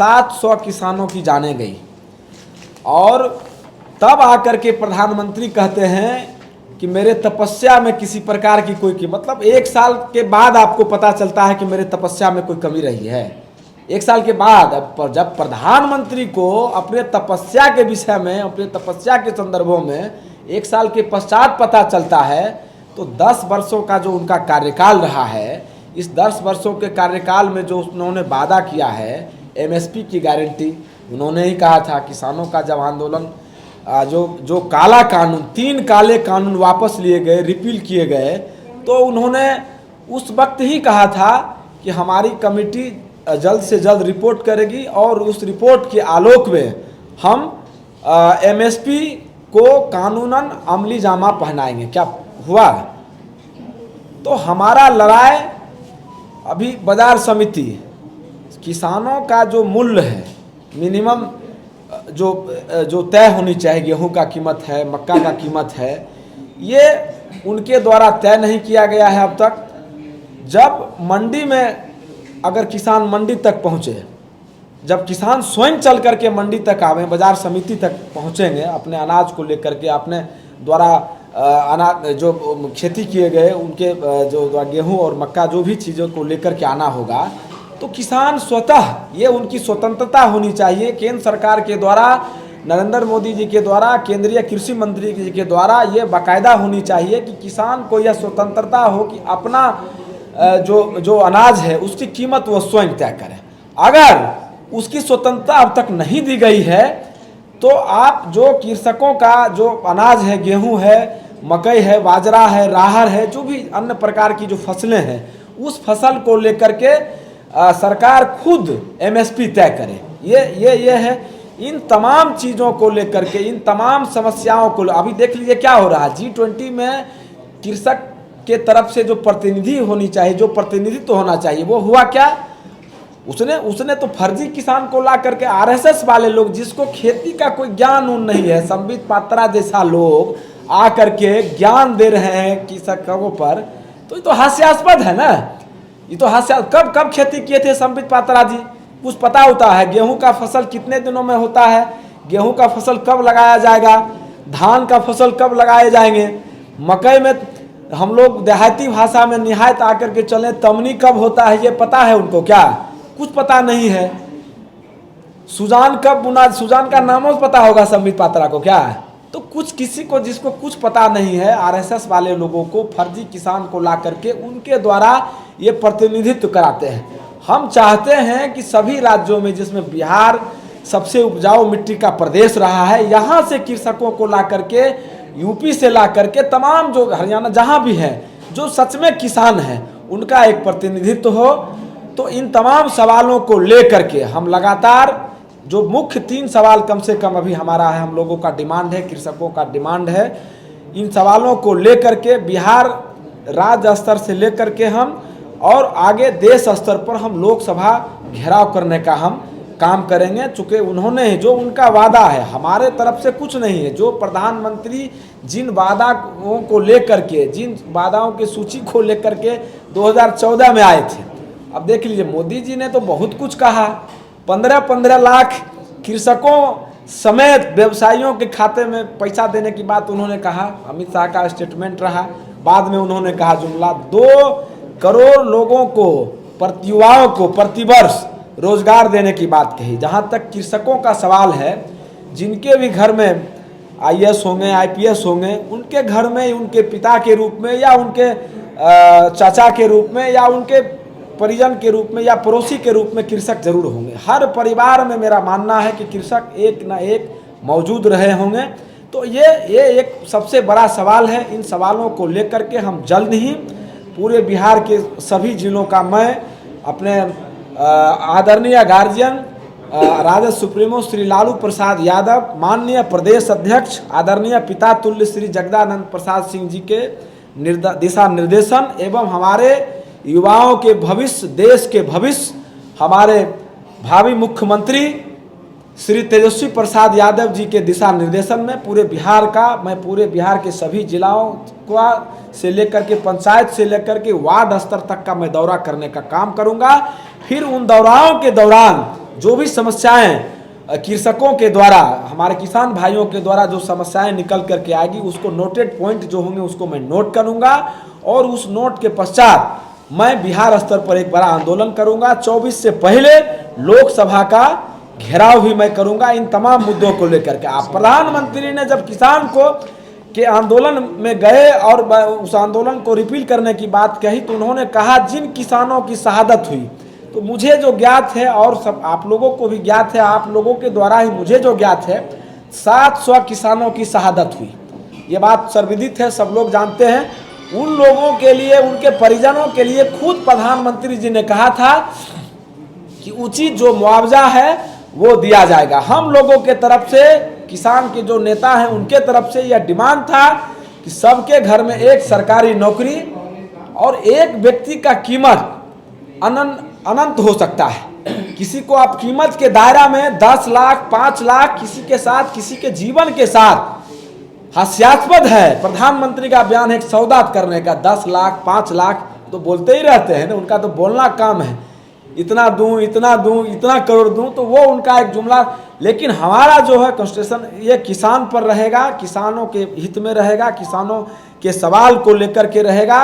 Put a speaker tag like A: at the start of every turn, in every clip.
A: 700 किसानों की जानें गई और तब आकर के प्रधानमंत्री कहते हैं कि मेरे तपस्या में किसी प्रकार की कोई मतलब 1 साल के बाद आपको पता चलता है कि मेरे तपस्या में कोई कमी रही है। 1 साल के बाद जब प्रधानमंत्री को अपने तपस्या के विषय में, अपने तपस्या के संदर्भों में 1 साल के पश्चात पता चलता है, तो 10 वर्षों का जो उनका कार्यकाल रहा है, इस 10 वर्षों के कार्यकाल में जो उन्होंने वादा किया है एमएसपी की गारंटी, उन्होंने ही कहा था किसानों का जब आंदोलन जो काला कानून, 3 काले कानून वापस लिए गए, रिपील किए गए, तो उन्होंने उस वक्त ही कहा था कि हमारी कमेटी जल्द से जल्द रिपोर्ट करेगी और उस रिपोर्ट के आलोक में हम एमएसपी को कानूनन अमली जामा पहनाएंगे। क्या हुआ? तो हमारा लड़ाई अभी बाजार समिति, किसानों का जो मूल्य है मिनिमम जो तय होनी चाहिए, गेहूं का कीमत है, मक्का का कीमत है, ये उनके द्वारा तय नहीं किया गया है अब तक। जब मंडी में अगर किसान मंडी तक पहुँचे, जब किसान स्वयं चल करके मंडी तक आवे, बाजार समिति तक पहुँचेंगे अपने अनाज को लेकर के, अपने द्वारा अनाज जो खेती किए गए उनके जो गेहूं और मक्का जो भी चीज़ों को लेकर के आना होगा, तो किसान स्वतः, ये उनकी स्वतंत्रता होनी चाहिए। केंद्र सरकार के द्वारा, नरेंद्र मोदी जी के द्वारा, केंद्रीय कृषि मंत्री जी के द्वारा ये बाकायदा होनी चाहिए कि किसान को यह स्वतंत्रता हो कि अपना जो अनाज है उसकी कीमत वो स्वयं तय करें। अगर उसकी स्वतंत्रता अब तक नहीं दी गई है तो आप जो कृषकों का जो अनाज है, गेहूं है, मकई है, बाजरा है, राहर है, जो भी अन्य प्रकार की जो फसलें हैं, उस फसल को लेकर के सरकार खुद एमएसपी तय करे। ये है। इन तमाम चीज़ों को लेकर के, इन तमाम समस्याओं को, अभी देख लीजिए क्या हो रहा है। G20 में कृषक के तरफ से जो प्रतिनिधि होनी चाहिए, जो प्रतिनिधित्व होना चाहिए, वो हुआ क्या? उसने तो फर्जी किसान को ला करके आरएसएस वाले लोग, जिसको खेती का कोई ज्ञान नहीं है, संबित पात्रा जैसा लोग आ करके ज्ञान दे रहे हैं कृषकों पर, तो ये तो हास्यास्पद है ना। ये तो कब खेती किए थे संबित पात्रा जी? कुछ पता होता है? गेहूं का फसल कितने दिनों में होता है? गेहूं का फसल कब लगाया जाएगा? धान का फसल कब लगाए जाएंगे? मकई में हम लोग देहाती भाषा में निहायत आकर के चले, तमनी कब होता है ये पता है उनको? क्या कुछ पता नहीं है। सुजान कब बुना, सुजान का नाम पता होगा संबित पात्रा को? क्या है? तो कुछ किसी को, जिसको कुछ पता नहीं है, आरएसएस वाले लोगों को, फर्जी किसान को ला करके उनके द्वारा ये प्रतिनिधित्व कराते हैं। हम चाहते हैं कि सभी राज्यों में, जिसमें बिहार सबसे उपजाऊ मिट्टी का प्रदेश रहा है, यहाँ से कृषकों को ला करके, यूपी से ला करके, तमाम जो हरियाणा जहाँ भी है, जो सच में किसान हैं, उनका एक प्रतिनिधित्व हो। तो इन तमाम सवालों को ले करके हम लगातार, जो मुख्य 3 सवाल कम से कम अभी हमारा है, हम लोगों का डिमांड है, कृषकों का डिमांड है, इन सवालों को लेकर के बिहार राज्य स्तर से लेकर के हम और आगे देश स्तर पर हम लोकसभा घेराव करने का हम काम करेंगे। चूँकि उन्होंने जो उनका वादा है, हमारे तरफ से कुछ नहीं है। जो प्रधानमंत्री जिन वादाओं को लेकर के, जिन वादाओं की सूची को लेकर के 2014 में आए थे, अब देख लीजिए मोदी जी ने तो बहुत कुछ कहा। 15-15 लाख कृषकों समेत व्यवसायियों के खाते में पैसा देने की बात उन्होंने कहा। अमित शाह का स्टेटमेंट रहा। बाद में उन्होंने कहा जुमला 2 करोड़ लोगों को, युवाओं को प्रतिवर्ष रोजगार देने की बात कही। जहां तक कृषकों का सवाल है, जिनके भी घर में आईएएस होंगे, आईपीएस होंगे, उनके घर में उनके पिता के रूप में या उनके चाचा के रूप में या उनके परिजन के रूप में या पड़ोसी के रूप में कृषक जरूर होंगे। हर परिवार में मेरा मानना है कि कृषक एक ना एक मौजूद रहे होंगे। तो ये एक सबसे बड़ा सवाल है। इन सवालों को लेकर के हम जल्द ही पूरे बिहार के सभी जिलों का, मैं अपने आदरणीय गार्जियन राजद सुप्रीमो श्री लालू प्रसाद यादव, माननीय प्रदेश अध्यक्ष आदरणीय पिता तुल्य श्री जगदानंद प्रसाद सिंह जी के दिशा निर्देशन एवं हमारे युवाओं के भविष्य, देश के भविष्य, हमारे भावी मुख्यमंत्री श्री तेजस्वी प्रसाद यादव जी के दिशा निर्देशन में पूरे बिहार का, मैं पूरे बिहार के सभी जिलाओं का से लेकर के पंचायत से लेकर के वार्ड स्तर तक का मैं दौरा करने का काम करूंगा। फिर उन दौराओं के दौरान जो भी समस्याएं कृषकों के द्वारा, हमारे किसान भाइयों के द्वारा जो समस्याएं निकल करके आएगी, उसको नोटेड पॉइंट जो होंगे उसको मैं नोट करूंगा और उस नोट के पश्चात मैं बिहार स्तर पर एक बड़ा आंदोलन करूंगा। 24 से पहले लोकसभा का घेराव भी मैं करूंगा इन तमाम मुद्दों को लेकर के। आप प्रधानमंत्री ने जब किसान को के आंदोलन में गए और उस आंदोलन को रिपील करने की बात कही तो उन्होंने कहा जिन किसानों की शहादत हुई, तो मुझे जो ज्ञात है और सब आप लोगों को भी ज्ञात है, आप लोगों के द्वारा ही मुझे जो ज्ञात है 700 किसानों की शहादत हुई। ये बात सर्वविदित है, सब लोग जानते हैं। उन लोगों के लिए, उनके परिजनों के लिए खुद प्रधानमंत्री जी ने कहा था कि उचित जो मुआवजा है वो दिया जाएगा। हम लोगों के तरफ से, किसान के जो नेता हैं उनके तरफ से यह डिमांड था कि सबके घर में एक सरकारी नौकरी और एक व्यक्ति का कीमत अनंत हो सकता है। किसी को आप कीमत के दायरा में 10 लाख 5 लाख किसी के साथ, किसी के जीवन के साथ, हास्यास्पद है प्रधानमंत्री का बयान है सौदा करने का। 10 लाख 5 लाख तो बोलते ही रहते हैं ना, उनका तो बोलना काम है, इतना दूं इतना दूं इतना करोड़ दूं, तो वो उनका एक जुमला। लेकिन हमारा जो है कॉन्स्टिट्यूशन ये किसान पर रहेगा, किसानों के हित में रहेगा, किसानों के सवाल को लेकर के रहेगा।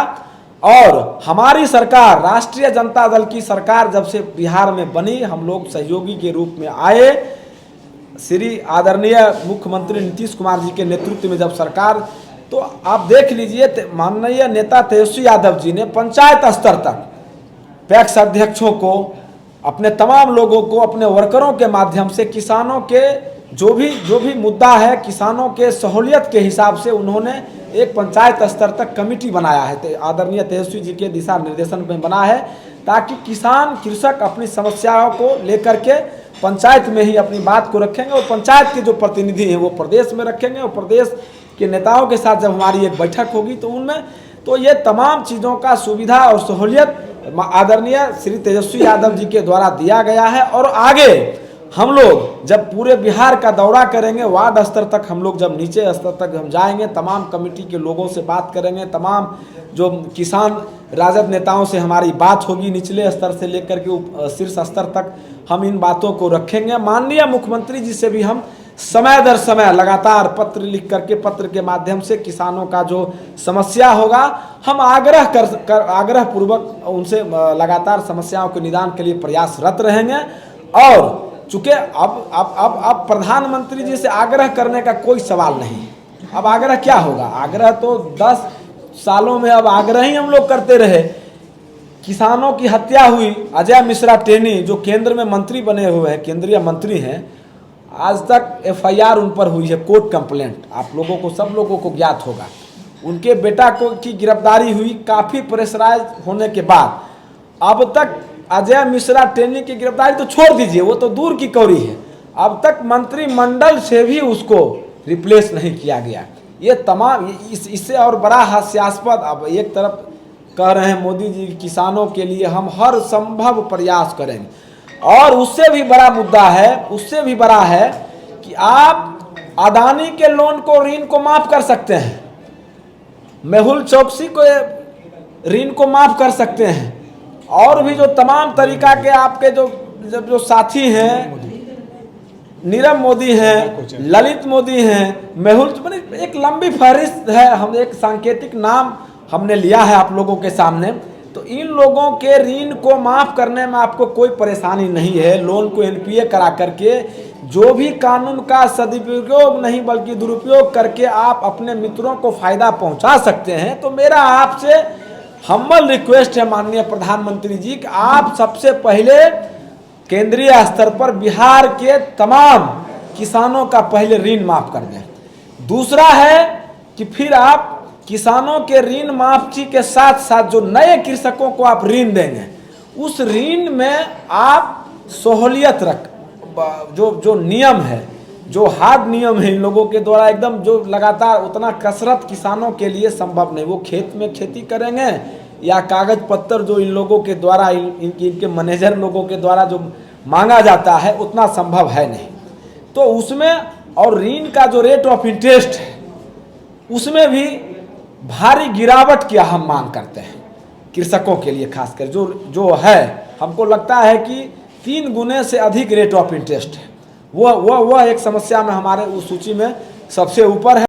A: और हमारी सरकार, राष्ट्रीय जनता दल की सरकार जब से बिहार में बनी, हम लोग सहयोगी के रूप में आए, श्री आदरणीय मुख्यमंत्री नीतीश कुमार जी के नेतृत्व में जब सरकार, तो आप देख लीजिए माननीय नेता तेजस्वी यादव जी ने पंचायत स्तर तक पैक्स अध्यक्षों को, अपने तमाम लोगों को, अपने वर्करों के माध्यम से किसानों के जो भी मुद्दा है, किसानों के सहूलियत के हिसाब से उन्होंने एक पंचायत स्तर तक कमेटी बनाया है। आदरणीय तेजस्वी जी के दिशा निर्देशन में बना है, ताकि किसान कृषक अपनी समस्याओं को लेकर के पंचायत में ही अपनी बात को रखेंगे और पंचायत के जो प्रतिनिधि हैं वो प्रदेश में रखेंगे और प्रदेश के नेताओं के साथ जब हमारी एक बैठक होगी तो उनमें तो ये तमाम चीज़ों का सुविधा और सहूलियत आदरणीय श्री तेजस्वी यादव जी के द्वारा दिया गया है। और आगे हम लोग जब पूरे बिहार का दौरा करेंगे, वार्ड स्तर तक हम लोग जब नीचे स्तर तक हम जाएंगे, तमाम कमेटी के लोगों से बात करेंगे, तमाम जो किसान राजद नेताओं से हमारी बात होगी, निचले स्तर से लेकर के शीर्ष स्तर तक हम इन बातों को रखेंगे। माननीय मुख्यमंत्री जी से भी हम समय दर समय लगातार पत्र लिख करके, पत्र के माध्यम से किसानों का जो समस्या होगा हम आग्रह पूर्वक उनसे लगातार समस्याओं के निदान के लिए प्रयासरत रहेंगे। और चूंकि अब प्रधानमंत्री जी से आग्रह करने का कोई सवाल नहीं है। अब आग्रह क्या होगा, आग्रह तो 10 सालों में अब आग्रह ही हम लोग करते रहे। किसानों की हत्या हुई, अजय मिश्रा टेनी जो केंद्र में मंत्री बने हुए हैं, केंद्रीय मंत्री हैं, आज तक FIR उन पर हुई है, कोर्ट कंप्लेंट, आप लोगों को, सब लोगों को ज्ञात होगा। उनके बेटा की गिरफ्तारी हुई काफ़ी प्रेशराइज होने के बाद। अब तक अजय मिश्रा टेनी की गिरफ्तारी तो छोड़ दीजिए, वो तो दूर की कौड़ी है, अब तक मंत्रिमंडल से भी उसको रिप्लेस नहीं किया गया। ये तमाम इससे और बड़ा हास्यास्पद, अब एक तरफ कह रहे हैं मोदी जी किसानों के लिए हम हर संभव प्रयास करेंगे, और उससे भी बड़ा मुद्दा है, उससे भी बड़ा है कि आप अदानी के लोन को, ऋण को माफ कर सकते हैं, मेहुल चौकसी को ऋण को माफ कर सकते हैं, और भी जो तमाम तरीका के आपके जो साथी हैं, नीरव मोदी हैं, ललित मोदी हैं, मेहुल, एक लंबी फहरिस्त है, हम एक सांकेतिक नाम हमने लिया है आप लोगों के सामने। तो इन लोगों के ऋण को माफ करने में आपको कोई परेशानी नहीं है। लोन को NPA करा करके जो भी कानून का सदुपयोग नहीं बल्कि दुरुपयोग करके आप अपने मित्रों को फायदा पहुंचा सकते हैं। तो मेरा आपसे हम्बल रिक्वेस्ट है माननीय प्रधानमंत्री जी कि आप सबसे पहले केंद्रीय स्तर पर बिहार के तमाम किसानों का पहले ऋण माफ कर दें। दूसरा है कि फिर आप किसानों के ऋण माफी के साथ साथ जो नए कृषकों को आप ऋण देंगे, उस ऋण में आप सहूलियत जो नियम है, जो हार्ड नियम है इन लोगों के द्वारा, एकदम जो लगातार उतना कसरत किसानों के लिए संभव नहीं। वो खेत में खेती करेंगे या कागज पत्तर जो इन लोगों के द्वारा, इनके मैनेजर लोगों के द्वारा जो मांगा जाता है, उतना संभव है नहीं। तो उसमें, और ऋण का जो रेट ऑफ इंटरेस्ट है उसमें भी भारी गिरावट की हम मांग करते हैं कृषकों के लिए। खासकर जो है, हमको लगता है कि 3 गुने से अधिक रेट ऑफ इंटरेस्ट है। वह एक समस्या में हमारे उस सूची में सबसे ऊपर है।